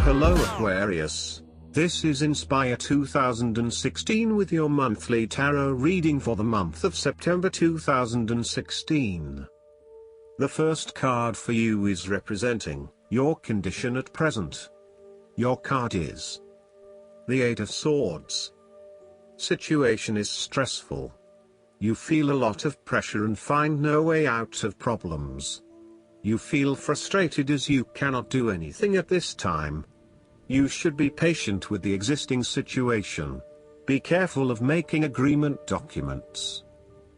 Hello Aquarius. This is Inspire 2016 with your monthly tarot reading for the month of September 2016. The first card for you is representing your condition at present. Your card is the Eight of Swords. Situation is stressful. You feel a lot of pressure and find no way out of problems. You feel frustrated as you cannot do anything at this time. You should be patient with the existing situation. Be careful of making agreement documents.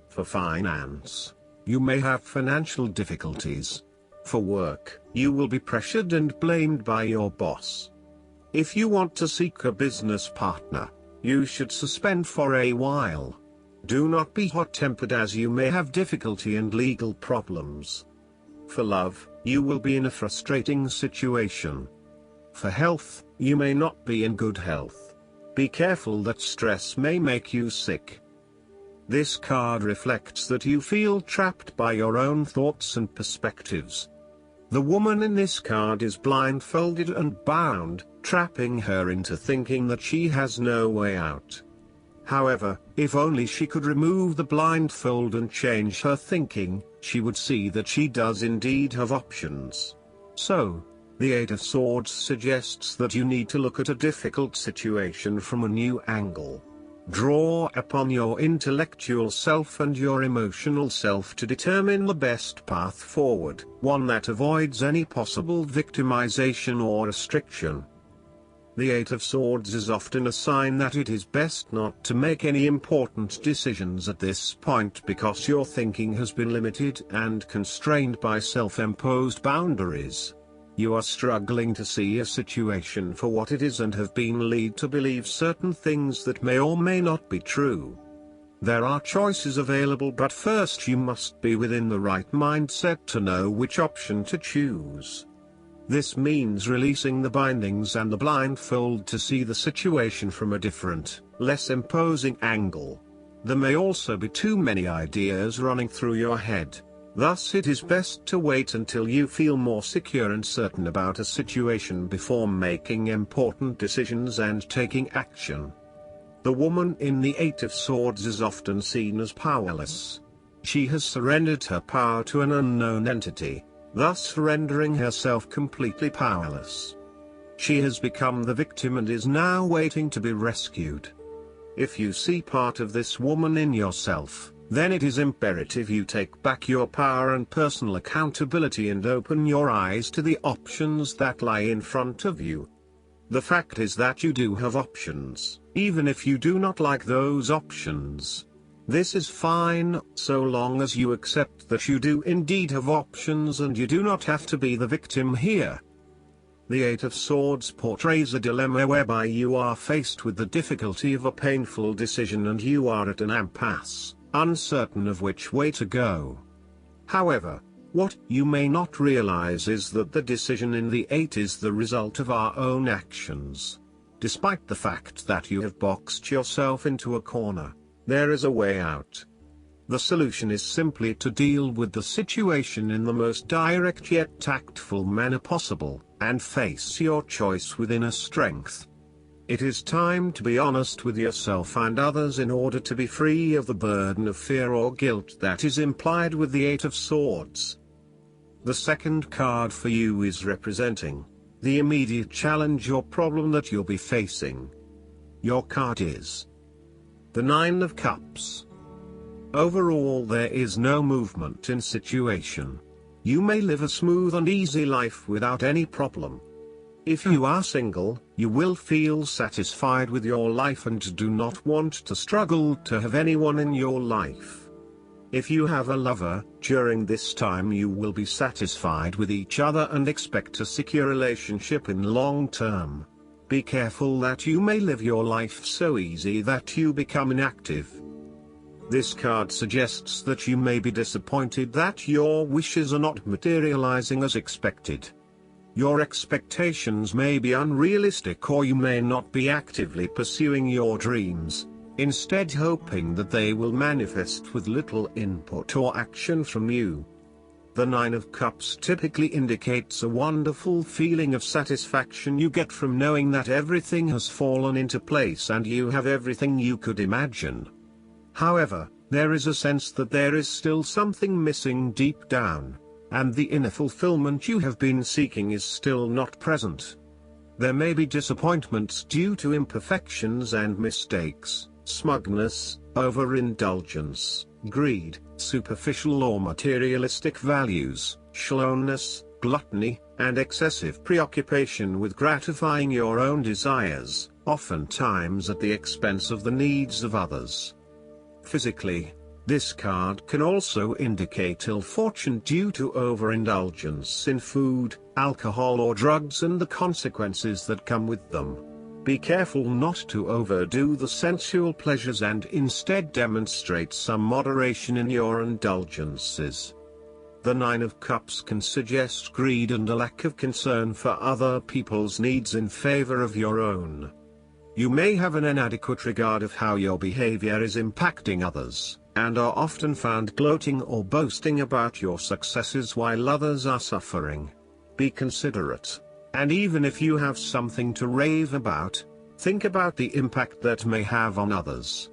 For finance, you may have financial difficulties. For work, you will be pressured and blamed by your boss. If you want to seek a business partner, you should suspend for a while. Do not be hot-tempered as you may have difficulty and legal problems. For love, you will be in a frustrating situation. For health, you may not be in good health. Be careful that stress may make you sick. This card reflects that you feel trapped by your own thoughts and perspectives. The woman in this card is blindfolded and bound, trapping her into thinking that she has no way out. However, if only she could remove the blindfold and change her thinking, she would see that she does indeed have options. So, the Eight of Swords suggests that you need to look at a difficult situation from a new angle. Draw upon your intellectual self and your emotional self to determine the best path forward, one that avoids any possible victimization or restriction. The Eight of Swords is often a sign that it is best not to make any important decisions at this point because your thinking has been limited and constrained by self-imposed boundaries. You are struggling to see a situation for what it is and have been led to believe certain things that may or may not be true. There are choices available, but first you must be within the right mindset to know which option to choose. This means releasing the bindings and the blindfold to see the situation from a different, less imposing angle. There may also be too many ideas running through your head. Thus it is best to wait until you feel more secure and certain about a situation before making important decisions and taking action. The woman in the Eight of Swords is often seen as powerless. She has surrendered her power to an unknown entity, thus rendering herself completely powerless. She has become the victim and is now waiting to be rescued. If you see part of this woman in yourself, then it is imperative you take back your power and personal accountability and open your eyes to the options that lie in front of you. The fact is that you do have options, even if you do not like those options. This is fine, so long as you accept that you do indeed have options and you do not have to be the victim here. The Eight of Swords portrays a dilemma whereby you are faced with the difficulty of a painful decision and you are at an impasse, uncertain of which way to go. However, what you may not realize is that the decision in the Eight is the result of our own actions. Despite the fact that you have boxed yourself into a corner, there is a way out. The solution is simply to deal with the situation in the most direct yet tactful manner possible, and face your choice with inner strength. It is time to be honest with yourself and others in order to be free of the burden of fear or guilt that is implied with the Eight of Swords. The second card for you is representing the immediate challenge or problem that you'll be facing. Your card is the Nine of Cups. Overall, there is no movement in situation. You may live a smooth and easy life without any problem. If you are single, you will feel satisfied with your life and do not want to struggle to have anyone in your life. If you have a lover, during this time you will be satisfied with each other and expect a secure relationship in long term. Be careful that you may live your life so easy that you become inactive. This card suggests that you may be disappointed that your wishes are not materializing as expected. Your expectations may be unrealistic or you may not be actively pursuing your dreams, instead hoping that they will manifest with little input or action from you. The Nine of Cups typically indicates a wonderful feeling of satisfaction you get from knowing that everything has fallen into place and you have everything you could imagine. However, there is a sense that there is still something missing deep down, and the inner fulfillment you have been seeking is still not present. There may be disappointments due to imperfections and mistakes, smugness, overindulgence, greed, superficial or materialistic values, shallowness, gluttony, and excessive preoccupation with gratifying your own desires, oftentimes at the expense of the needs of others. Physically, this card can also indicate ill fortune due to overindulgence in food, alcohol or drugs and the consequences that come with them. Be careful not to overdo the sensual pleasures and instead demonstrate some moderation in your indulgences. The Nine of Cups can suggest greed and a lack of concern for other people's needs in favor of your own. You may have an inadequate regard of how your behavior is impacting others, and are often found gloating or boasting about your successes while others are suffering. Be considerate, and even if you have something to rave about, think about the impact that may have on others.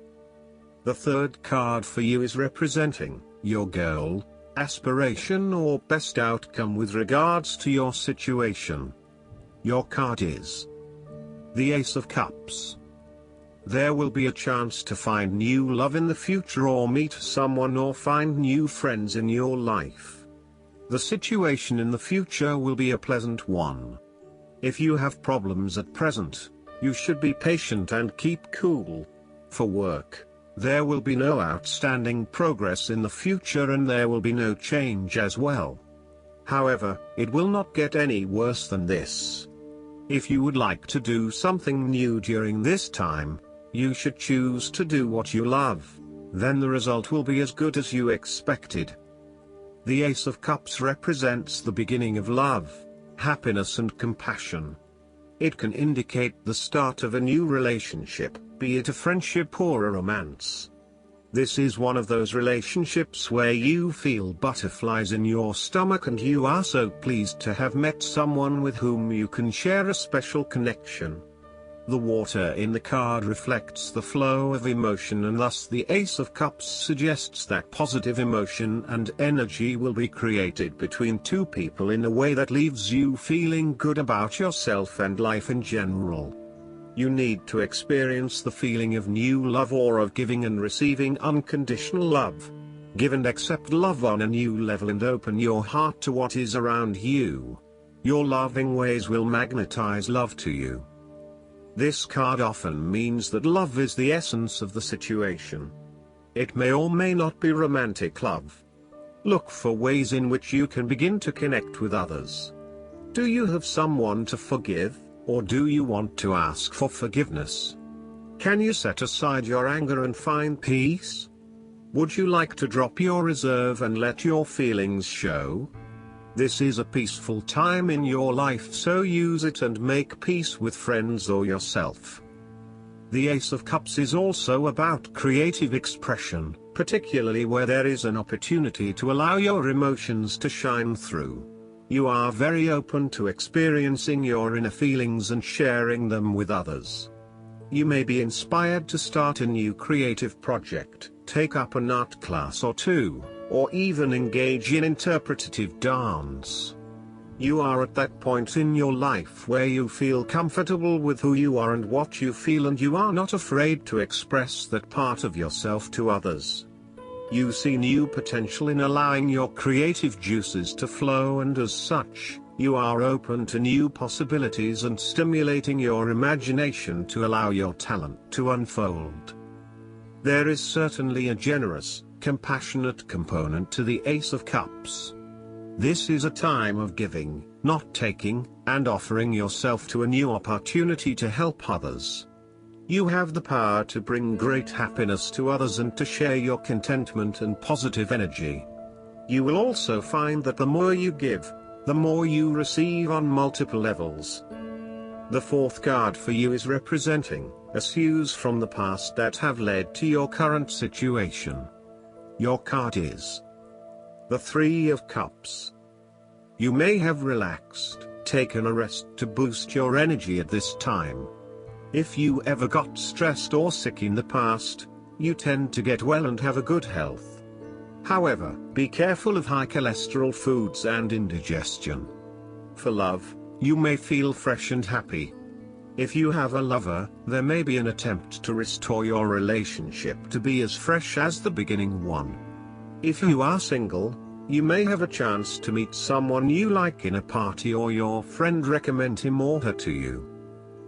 The third card for you is representing your goal, aspiration or best outcome with regards to your situation. Your card is the Ace of Cups. There will be a chance to find new love in the future or meet someone or find new friends in your life. The situation in the future will be a pleasant one. If you have problems at present, you should be patient and keep cool. For work, there will be no outstanding progress in the future and there will be no change as well. However, it will not get any worse than this. If you would like to do something new during this time, you should choose to do what you love. Then the result will be as good as you expected. The Ace of Cups represents the beginning of love, happiness and compassion. It can indicate the start of a new relationship, be it a friendship or a romance. This is one of those relationships where you feel butterflies in your stomach and you are so pleased to have met someone with whom you can share a special connection. The water in the card reflects the flow of emotion and thus the Ace of Cups suggests that positive emotion and energy will be created between two people in a way that leaves you feeling good about yourself and life in general. You need to experience the feeling of new love or of giving and receiving unconditional love. Give and accept love on a new level and open your heart to what is around you. Your loving ways will magnetize love to you. This card often means that love is the essence of the situation. It may or may not be romantic love. Look for ways in which you can begin to connect with others. Do you have someone to forgive, or do you want to ask for forgiveness? Can you set aside your anger and find peace? Would you like to drop your reserve and let your feelings show? This is a peaceful time in your life, so use it and make peace with friends or yourself. The Ace of Cups is also about creative expression, particularly where there is an opportunity to allow your emotions to shine through. You are very open to experiencing your inner feelings and sharing them with others. You may be inspired to start a new creative project, take up an art class or two, or even engage in interpretative dance. You are at that point in your life where you feel comfortable with who you are and what you feel, and you are not afraid to express that part of yourself to others. You see new potential in allowing your creative juices to flow, and as such, you are open to new possibilities and stimulating your imagination to allow your talent to unfold. There is certainly a generous, compassionate component to the Ace of Cups. This is a time of giving, not taking, and offering yourself to a new opportunity to help others. You have the power to bring great happiness to others and to share your contentment and positive energy. You will also find that the more you give, the more you receive on multiple levels. The fourth card for you is representing issues from the past that have led to your current situation. Your card is The Three of Cups. You may have relaxed, taken a rest to boost your energy at this time. If you ever got stressed or sick in the past, you tend to get well and have a good health. However, be careful of high cholesterol foods and indigestion. For love, you may feel fresh and happy. If you have a lover, there may be an attempt to restore your relationship to be as fresh as the beginning one. If you are single, you may have a chance to meet someone you like in a party, or your friend recommend him or her to you.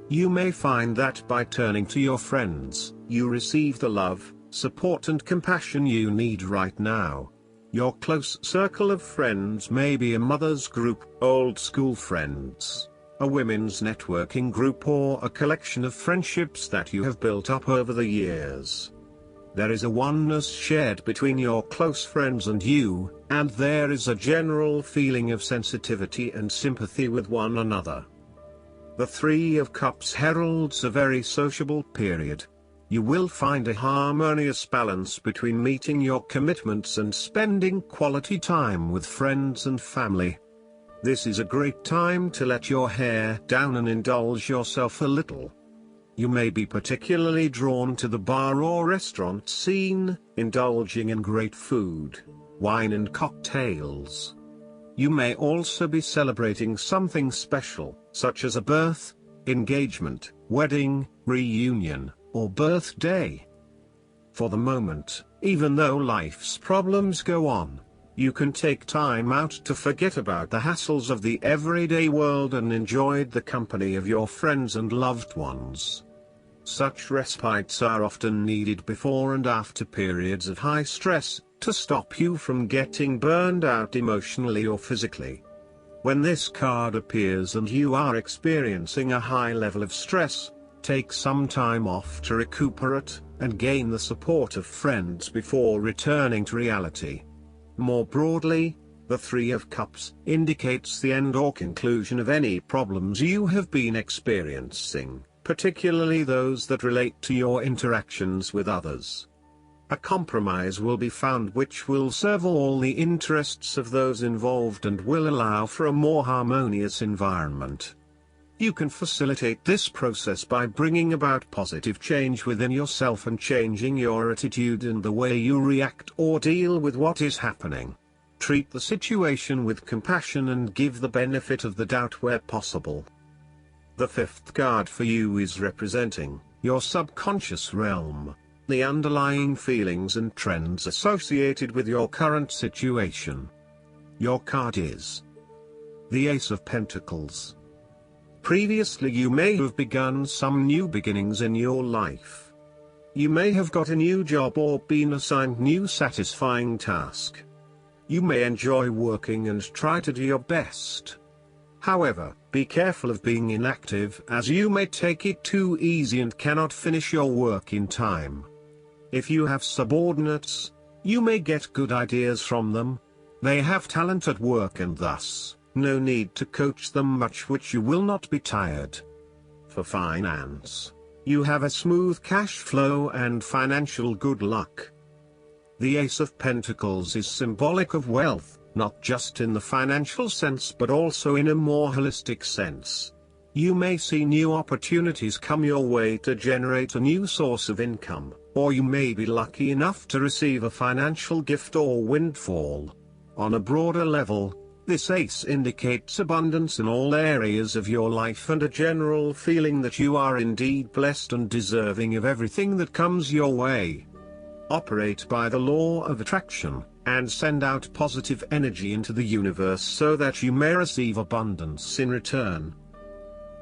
You may find that by turning to your friends, you receive the love, support and compassion you need right now. Your close circle of friends may be a mother's group, old school friends, a women's networking group, or a collection of friendships that you have built up over the years. There is a oneness shared between your close friends and you, and there is a general feeling of sensitivity and sympathy with one another. The Three of Cups heralds a very sociable period. You will find a harmonious balance between meeting your commitments and spending quality time with friends and family. This is a great time to let your hair down and indulge yourself a little. You may be particularly drawn to the bar or restaurant scene, indulging in great food, wine and cocktails. You may also be celebrating something special, such as a birth, engagement, wedding, reunion, or birthday. For the moment, even though life's problems go on, you can take time out to forget about the hassles of the everyday world and enjoy the company of your friends and loved ones. Such respites are often needed before and after periods of high stress, to stop you from getting burned out emotionally or physically. When this card appears and you are experiencing a high level of stress, take some time off to recuperate, and gain the support of friends before returning to reality. More broadly, the Three of Cups indicates the end or conclusion of any problems you have been experiencing, particularly those that relate to your interactions with others. A compromise will be found which will serve all the interests of those involved and will allow for a more harmonious environment. You can facilitate this process by bringing about positive change within yourself and changing your attitude and the way you react or deal with what is happening. Treat the situation with compassion and give the benefit of the doubt where possible. The fifth card for you is representing your subconscious realm, the underlying feelings and trends associated with your current situation. Your card is the Ace of Pentacles. Previously you may have begun some new beginnings in your life. You may have got a new job or been assigned new satisfying task. You may enjoy working and try to do your best. However, be careful of being inactive, as you may take it too easy and cannot finish your work in time. If you have subordinates, you may get good ideas from them. They have talent at work and thus, no need to coach them much, which you will not be tired. For finance, you have a smooth cash flow and financial good luck. The Ace of Pentacles is symbolic of wealth, not just in the financial sense but also in a more holistic sense. You may see new opportunities come your way to generate a new source of income, or you may be lucky enough to receive a financial gift or windfall. On a broader level, this ace indicates abundance in all areas of your life and a general feeling that you are indeed blessed and deserving of everything that comes your way. Operate by the law of attraction, and send out positive energy into the universe so that you may receive abundance in return.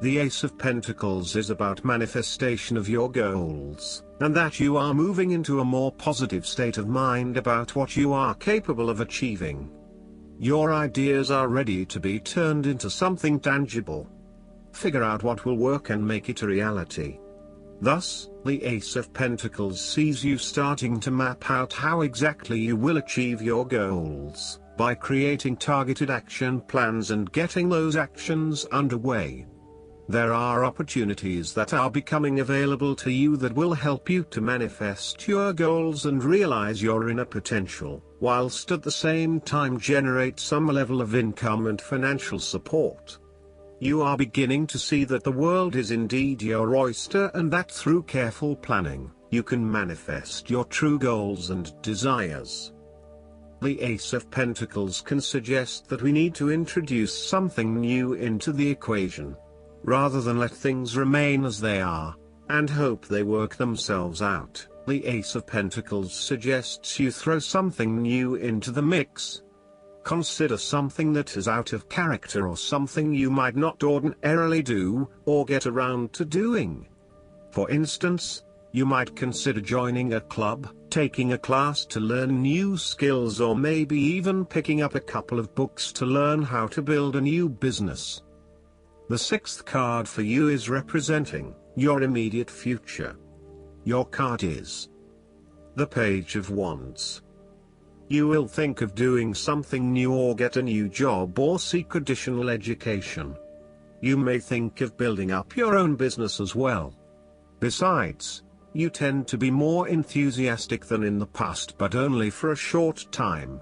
The Ace of Pentacles is about manifestation of your goals, and that you are moving into a more positive state of mind about what you are capable of achieving. Your ideas are ready to be turned into something tangible. Figure out what will work and make it a reality. Thus, the Ace of Pentacles sees you starting to map out how exactly you will achieve your goals, by creating targeted action plans and getting those actions underway. There are opportunities that are becoming available to you that will help you to manifest your goals and realize your inner potential. whilst at the same time generate some level of income and financial support. You are beginning to see that the world is indeed your oyster, and that through careful planning, you can manifest your true goals and desires. The Ace of Pentacles can suggest that we need to introduce something new into the equation, rather than let things remain as they are, and hope they work themselves out. The Ace of Pentacles suggests you throw something new into the mix. Consider something that is out of character or something you might not ordinarily do, or get around to doing. For instance, you might consider joining a club, taking a class to learn new skills, or maybe even picking up a couple of books to learn how to build a new business. The sixth card for you is representing your immediate future. Your card is the Page of Wands. You will think of doing something new, or get a new job, or seek additional education. You may think of building up your own business as well. Besides, you tend to be more enthusiastic than in the past, but only for a short time.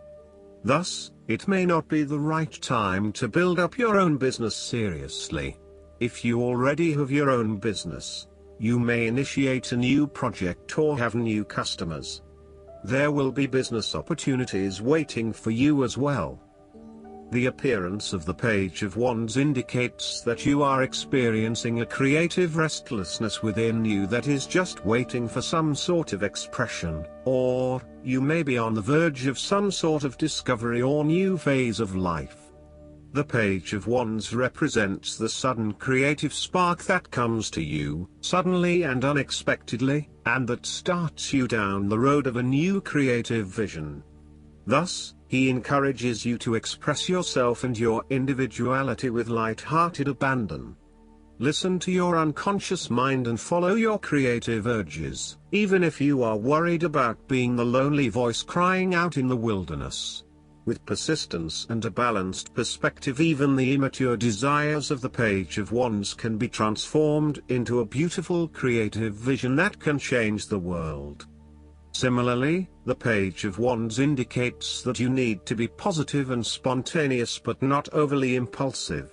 Thus, it may not be the right time to build up your own business seriously. If you already have your own business, you may initiate a new project or have new customers. There will be business opportunities waiting for you as well. The appearance of the Page of Wands indicates that you are experiencing a creative restlessness within you that is just waiting for some sort of expression, or you may be on the verge of some sort of discovery or new phase of life. The Page of Wands represents the sudden creative spark that comes to you, suddenly and unexpectedly, and that starts you down the road of a new creative vision. Thus, he encourages you to express yourself and your individuality with light-hearted abandon. Listen to your unconscious mind and follow your creative urges, even if you are worried about being the lonely voice crying out in the wilderness. With persistence and a balanced perspective, even the immature desires of the Page of Wands can be transformed into a beautiful creative vision that can change the world. Similarly, the Page of Wands indicates that you need to be positive and spontaneous, but not overly impulsive.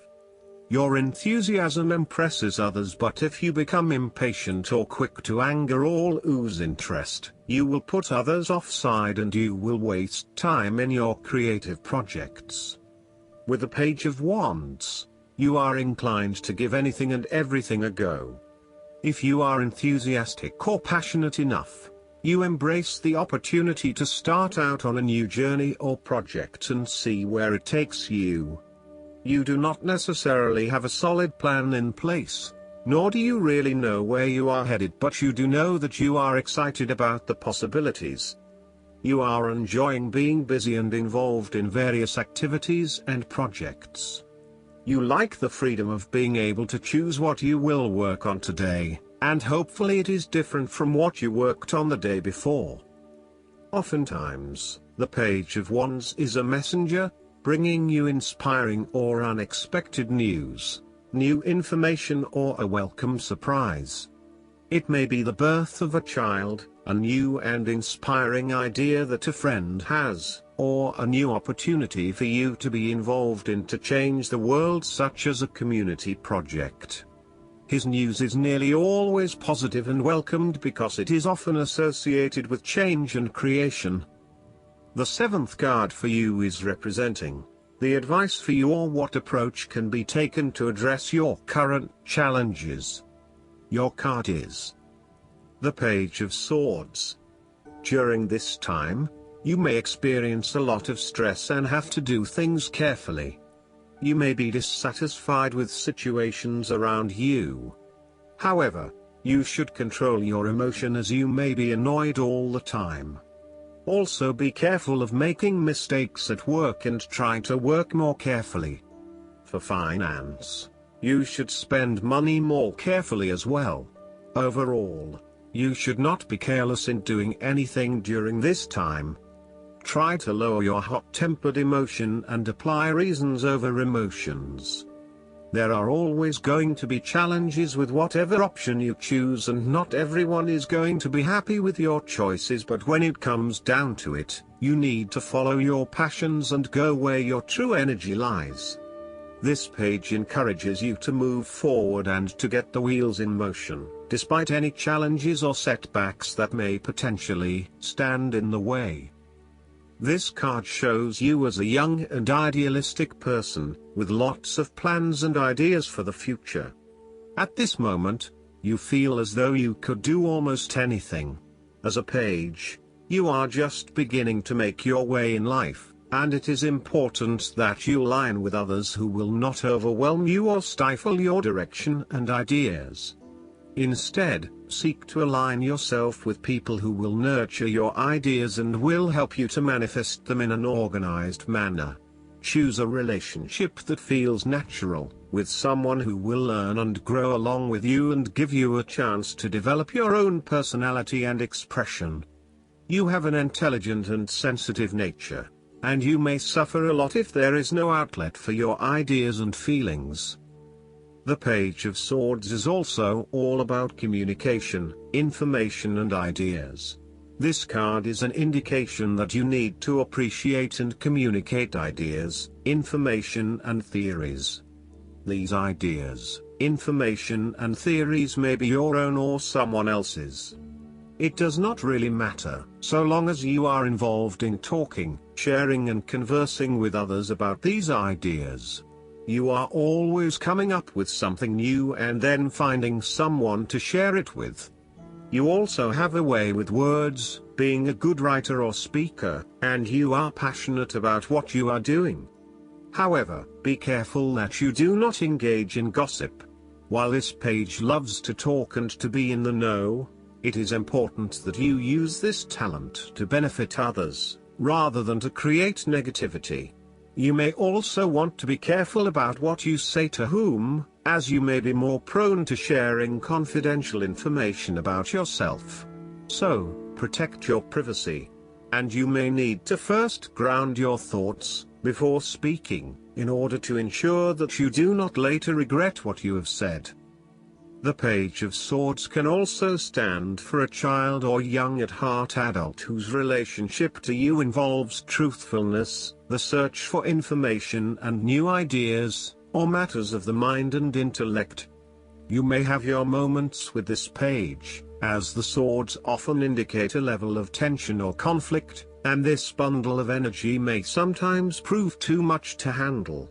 Your enthusiasm impresses others, but if you become impatient or quick to anger or lose interest, you will put others offside and you will waste time in your creative projects. With the Page of Wands, you are inclined to give anything and everything a go. If you are enthusiastic or passionate enough, you embrace the opportunity to start out on a new journey or project and see where it takes you. You do not necessarily have a solid plan in place, nor do you really know where you are headed, but you do know that you are excited about the possibilities. You are enjoying being busy and involved in various activities and projects. You like the freedom of being able to choose what you will work on today, and hopefully it is different from what you worked on the day before. Oftentimes, the Page of Wands is a messenger, bringing you inspiring or unexpected news, new information, or a welcome surprise. It may be the birth of a child, a new and inspiring idea that a friend has, or a new opportunity for you to be involved in to change the world, such as a community project. His news is nearly always positive and welcomed because it is often associated with change and creation. The seventh card for you is representing the advice for you, or what approach can be taken to address your current challenges. Your card is the Page of Swords. During this time, you may experience a lot of stress and have to do things carefully. You may be dissatisfied with situations around you. However, you should control your emotion, as you may be annoyed all the time. Also, be careful of making mistakes at work and try to work more carefully. For finance, you should spend money more carefully as well. Overall, you should not be careless in doing anything during this time. Try to lower your hot-tempered emotion and apply reasons over emotions. There are always going to be challenges with whatever option you choose, and not everyone is going to be happy with your choices, but when it comes down to it, you need to follow your passions and go where your true energy lies. This page encourages you to move forward and to get the wheels in motion, despite any challenges or setbacks that may potentially stand in the way. This card shows you as a young and idealistic person, with lots of plans and ideas for the future. At this moment, you feel as though you could do almost anything. As a page, you are just beginning to make your way in life, and it is important that you align with others who will not overwhelm you or stifle your direction and ideas. Instead, seek to align yourself with people who will nurture your ideas and will help you to manifest them in an organized manner. Choose a relationship that feels natural, with someone who will learn and grow along with you and give you a chance to develop your own personality and expression. You have an intelligent and sensitive nature, and you may suffer a lot if there is no outlet for your ideas and feelings. The Page of Swords is also all about communication, information and ideas. This card is an indication that you need to appreciate and communicate ideas, information and theories. These ideas, information and theories may be your own or someone else's. It does not really matter, so long as you are involved in talking, sharing and conversing with others about these ideas. You are always coming up with something new and then finding someone to share it with. You also have a way with words, being a good writer or speaker, and you are passionate about what you are doing. However, be careful that you do not engage in gossip. While this page loves to talk and to be in the know, it is important that you use this talent to benefit others, rather than to create negativity. You may also want to be careful about what you say to whom, as you may be more prone to sharing confidential information about yourself. So, protect your privacy. And you may need to first ground your thoughts, before speaking, in order to ensure that you do not later regret what you have said. The Page of Swords can also stand for a child or young at heart adult whose relationship to you involves truthfulness, the search for information and new ideas, or matters of the mind and intellect. You may have your moments with this page, as the swords often indicate a level of tension or conflict, and this bundle of energy may sometimes prove too much to handle.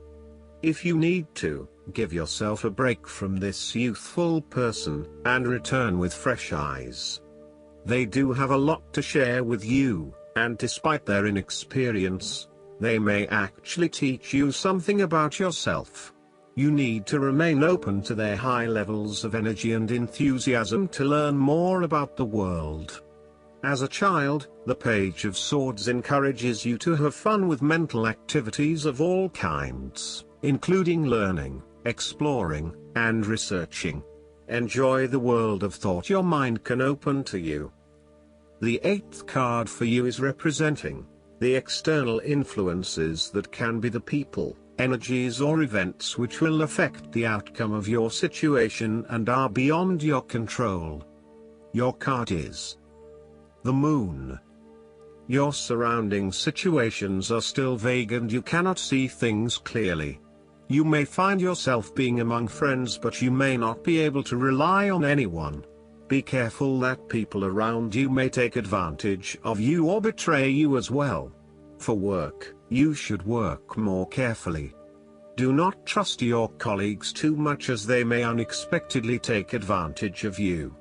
If you need to, give yourself a break from this youthful person, and return with fresh eyes. They do have a lot to share with you, and despite their inexperience, they may actually teach you something about yourself. You need to remain open to their high levels of energy and enthusiasm to learn more about the world. As a child, the Page of Swords encourages you to have fun with mental activities of all kinds, including learning, exploring, and researching. Enjoy the world of thought your mind can open to you. The 8th card for you is representing the external influences that can be the people, energies or events which will affect the outcome of your situation and are beyond your control. Your card is the Moon. Your surrounding situations are still vague and you cannot see things clearly. You may find yourself being among friends, but you may not be able to rely on anyone. Be careful that people around you may take advantage of you or betray you as well. For work, you should work more carefully. Do not trust your colleagues too much, as they may unexpectedly take advantage of you.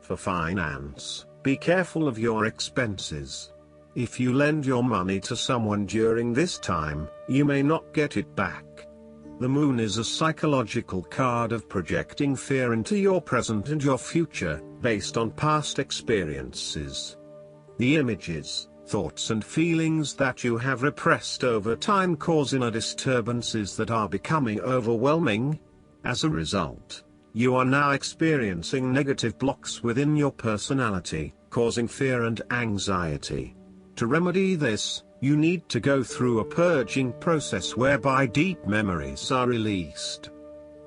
For finance, be careful of your expenses. If you lend your money to someone during this time, you may not get it back. The Moon is a psychological card of projecting fear into your present and your future, based on past experiences. The images, thoughts and feelings that you have repressed over time cause inner disturbances that are becoming overwhelming. As a result, you are now experiencing negative blocks within your personality, causing fear and anxiety. To remedy this, you need to go through a purging process whereby deep memories are released.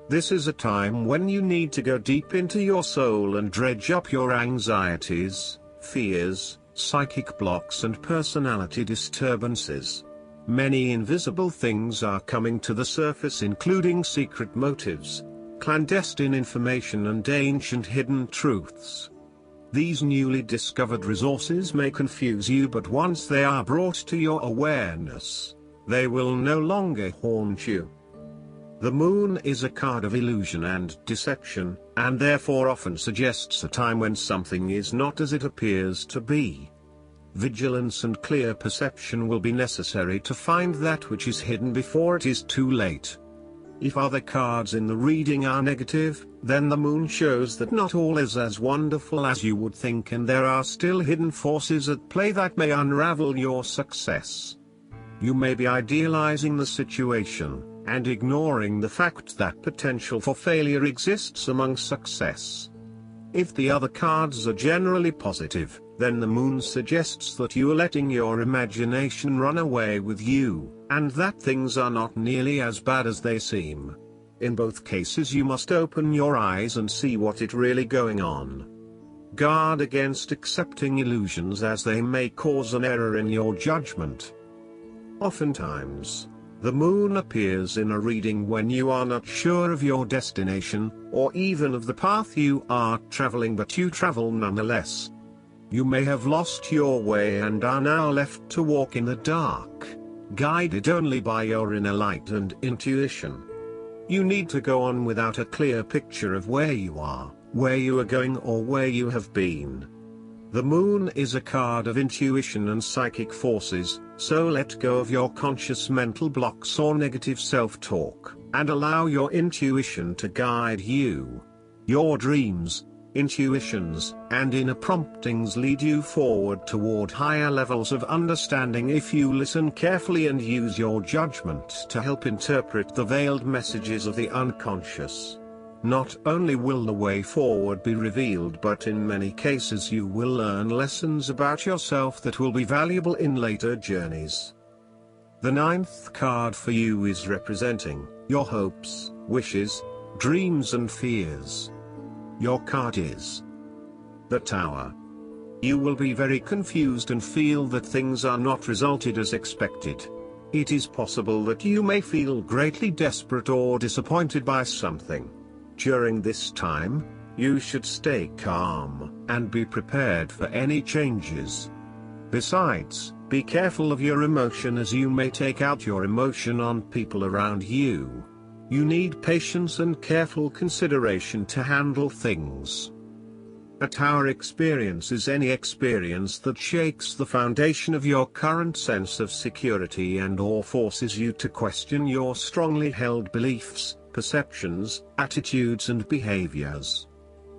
This is a time when you need to go deep into your soul and dredge up your anxieties, fears, psychic blocks and personality disturbances. Many invisible things are coming to the surface, including secret motives, clandestine information and ancient hidden truths. These newly discovered resources may confuse you, but once they are brought to your awareness, they will no longer haunt you. The moon is a card of illusion and deception, and therefore often suggests a time when something is not as it appears to be. Vigilance and clear perception will be necessary to find that which is hidden before it is too late. If other cards in the reading are negative, then the moon shows that not all is as wonderful as you would think, and there are still hidden forces at play that may unravel your success. You may be idealizing the situation, and ignoring the fact that potential for failure exists among success. If the other cards are generally positive, then the moon suggests that you are letting your imagination run away with you, and that things are not nearly as bad as they seem. In both cases you must open your eyes and see what is really going on. Guard against accepting illusions, as they may cause an error in your judgment. Oftentimes, the moon appears in a reading when you are not sure of your destination, or even of the path you are traveling, but you travel nonetheless. You may have lost your way and are now left to walk in the dark, guided only by your inner light and intuition. You need to go on without a clear picture of where you are going, or where you have been. The moon is a card of intuition and psychic forces, so let go of your conscious mental blocks or negative self-talk, and allow your intuition to guide you. Your dreams, intuitions, and inner promptings lead you forward toward higher levels of understanding if you listen carefully and use your judgment to help interpret the veiled messages of the unconscious. Not only will the way forward be revealed, but in many cases you will learn lessons about yourself that will be valuable in later journeys. The 9th card for you is representing your hopes, wishes, dreams and fears. Your card is the Tower. You will be very confused and feel that things are not resulted as expected. It is possible that you may feel greatly desperate or disappointed by something. During this time, you should stay calm and be prepared for any changes. Besides, be careful of your emotion, as you may take out your emotion on people around you. You need patience and careful consideration to handle things. A Tower experience is any experience that shakes the foundation of your current sense of security and/or forces you to question your strongly held beliefs, perceptions, attitudes and behaviors.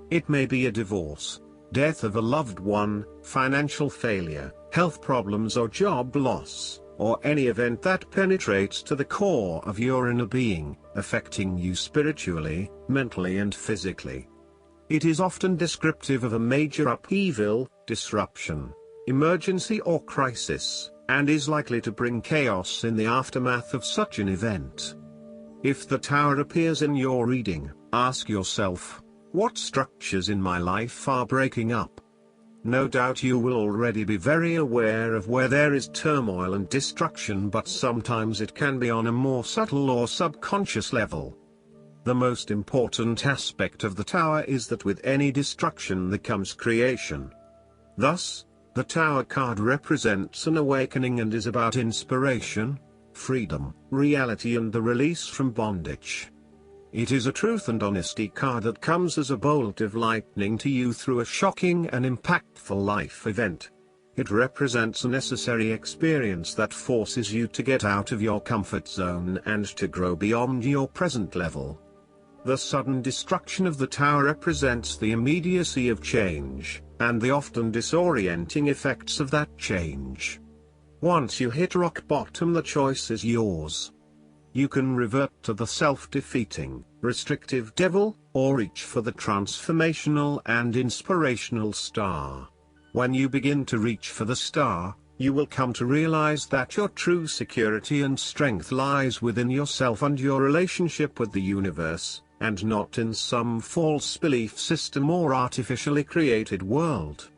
It may be a divorce, death of a loved one, financial failure, health problems or job loss, or any event that penetrates to the core of your inner being, affecting you spiritually, mentally and physically. It is often descriptive of a major upheaval, disruption, emergency or crisis, and is likely to bring chaos in the aftermath of such an event. If the Tower appears in your reading, ask yourself, what structures in my life are breaking up? No doubt you will already be very aware of where there is turmoil and destruction, but sometimes it can be on a more subtle or subconscious level. The most important aspect of the Tower is that with any destruction there comes creation. Thus, the Tower card represents an awakening and is about inspiration, freedom, reality and the release from bondage. It is a truth and honesty card that comes as a bolt of lightning to you through a shocking and impactful life event. It represents a necessary experience that forces you to get out of your comfort zone and to grow beyond your present level. The sudden destruction of the Tower represents the immediacy of change, and the often disorienting effects of that change. Once you hit rock bottom, the choice is yours. You can revert to the self-defeating, restrictive devil, or reach for the transformational and inspirational star. When you begin to reach for the star, you will come to realize that your true security and strength lies within yourself and your relationship with the universe, and not in some false belief system or artificially created world.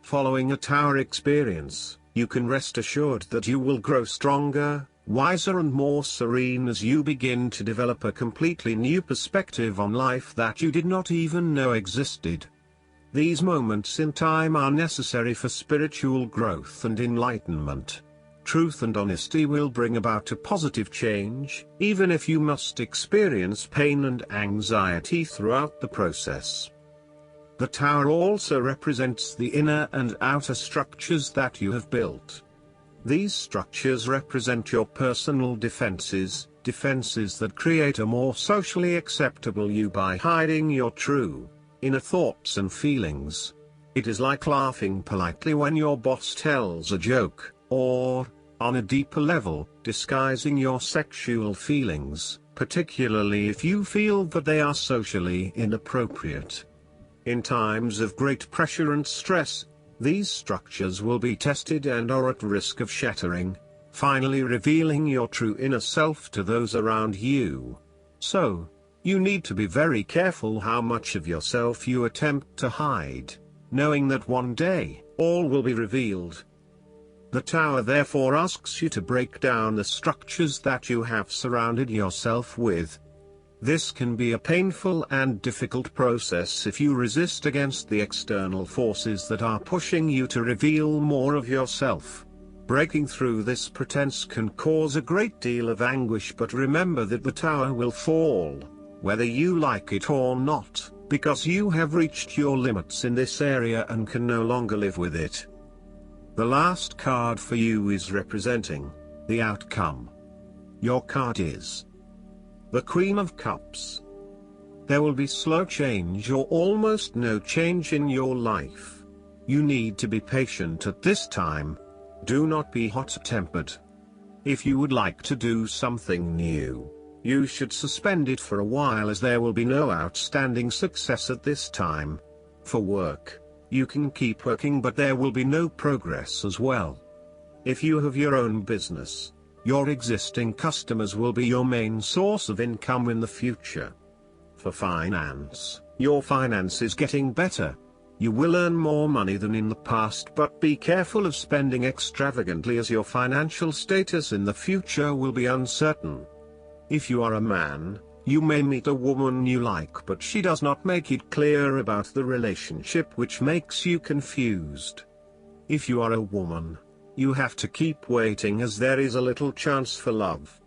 Following a Tower experience, you can rest assured that you will grow stronger, wiser and more serene as you begin to develop a completely new perspective on life that you did not even know existed. These moments in time are necessary for spiritual growth and enlightenment. Truth and honesty will bring about a positive change, even if you must experience pain and anxiety throughout the process. The Tower also represents the inner and outer structures that you have built. These structures represent your personal defenses that create a more socially acceptable you by hiding your true, inner thoughts and feelings. It is like laughing politely when your boss tells a joke, or, on a deeper level, disguising your sexual feelings, particularly if you feel that they are socially inappropriate. In times of great pressure and stress, these structures will be tested and are at risk of shattering, finally revealing your true inner self to those around you. So, you need to be very careful how much of yourself you attempt to hide, knowing that one day, all will be revealed. The Tower therefore asks you to break down the structures that you have surrounded yourself with. This can be a painful and difficult process if you resist against the external forces that are pushing you to reveal more of yourself. Breaking through this pretense can cause a great deal of anguish, but remember that the Tower will fall, whether you like it or not, because you have reached your limits in this area and can no longer live with it. The last card for you is representing the outcome. Your card is the Queen of Cups. There will be slow change or almost no change in your life. You need to be patient at this time. Do not be hot-tempered. If you would like to do something new, you should suspend it for a while, as there will be no outstanding success at this time. For work, you can keep working, but there will be no progress as well. If you have your own business, your existing customers will be your main source of income in the future. For finance, your finance is getting better. You will earn more money than in the past, but be careful of spending extravagantly, as your financial status in the future will be uncertain. If you are a man, you may meet a woman you like, but she does not make it clear about the relationship, which makes you confused. If you are a woman, you have to keep waiting, as there is a little chance for love.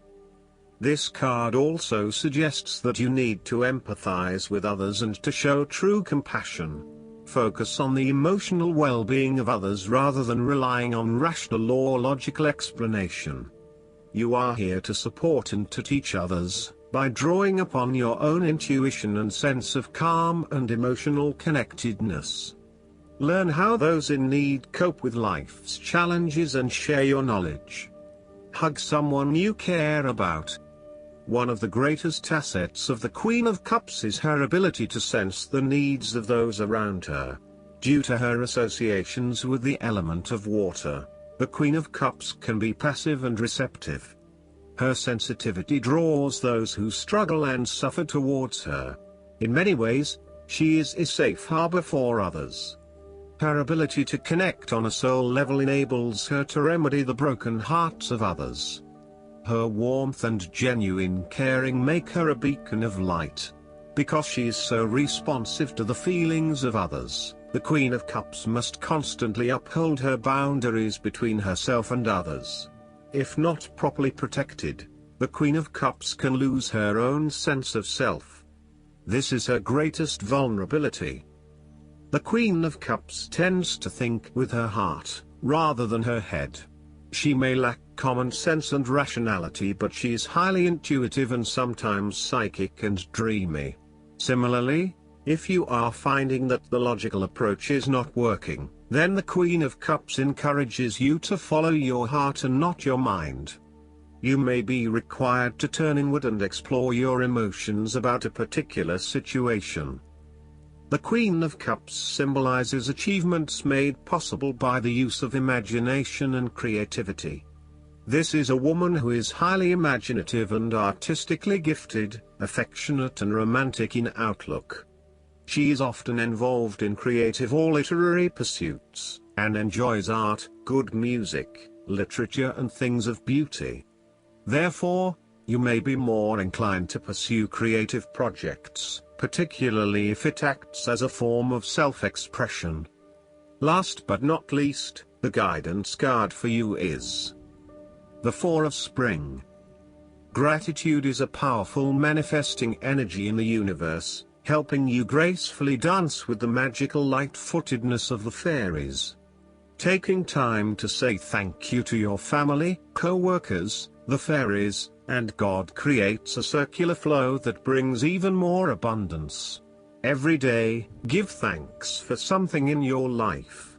This card also suggests that you need to empathize with others and to show true compassion. Focus on the emotional well-being of others rather than relying on rational or logical explanation. You are here to support and to teach others, by drawing upon your own intuition and sense of calm and emotional connectedness. Learn how those in need cope with life's challenges and share your knowledge. Hug someone you care about. One of the greatest assets of the Queen of Cups is her ability to sense the needs of those around her. Due to her associations with the element of water, the Queen of Cups can be passive and receptive. Her sensitivity draws those who struggle and suffer towards her. In many ways, she is a safe harbor for others. Her ability to connect on a soul level enables her to remedy the broken hearts of others. Her warmth and genuine caring make her a beacon of light. Because she is so responsive to the feelings of others, the Queen of Cups must constantly uphold her boundaries between herself and others. If not properly protected, the Queen of Cups can lose her own sense of self. This is her greatest vulnerability. The Queen of Cups tends to think with her heart, rather than her head. She may lack common sense and rationality, but she is highly intuitive and sometimes psychic and dreamy. Similarly, if you are finding that the logical approach is not working, then the Queen of Cups encourages you to follow your heart and not your mind. You may be required to turn inward and explore your emotions about a particular situation. The Queen of Cups symbolizes achievements made possible by the use of imagination and creativity. This is a woman who is highly imaginative and artistically gifted, affectionate and romantic in outlook. She is often involved in creative or literary pursuits, and enjoys art, good music, literature and things of beauty. Therefore, you may be more inclined to pursue creative projects, particularly if it acts as a form of self-expression. Last but not least, the guidance card for you is the Four of Spring. Gratitude is a powerful manifesting energy in the universe, helping you gracefully dance with the magical light-footedness of the fairies. Taking time to say thank you to your family, co-workers, the fairies, and God creates a circular flow that brings even more abundance. Every day, give thanks for something in your life.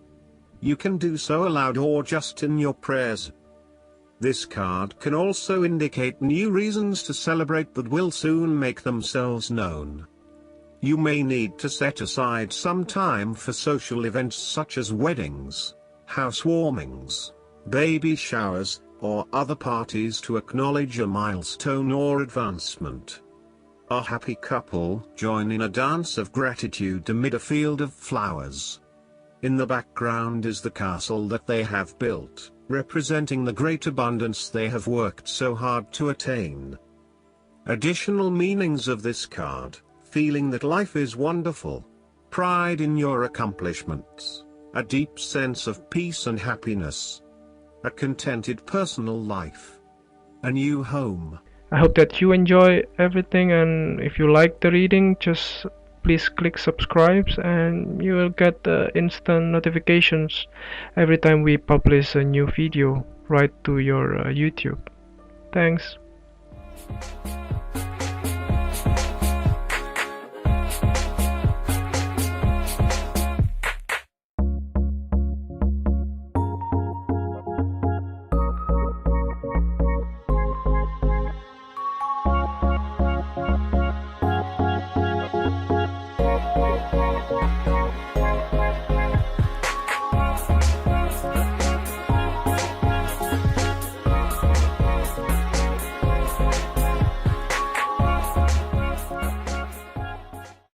You can do so aloud or just in your prayers. This card can also indicate new reasons to celebrate that will soon make themselves known. You may need to set aside some time for social events such as weddings, housewarmings, baby showers, or other parties to acknowledge a milestone or advancement. A happy couple join in a dance of gratitude amid a field of flowers. In the background is the castle that they have built, representing the great abundance they have worked so hard to attain. Additional meanings of this card: feeling that life is wonderful, pride in your accomplishments, a deep sense of peace and happiness, a contented personal life, a new home. I hope that you enjoy everything, and if you like the reading, just please click subscribe and you will get instant notifications every time we publish a new video right to your YouTube. Thanks.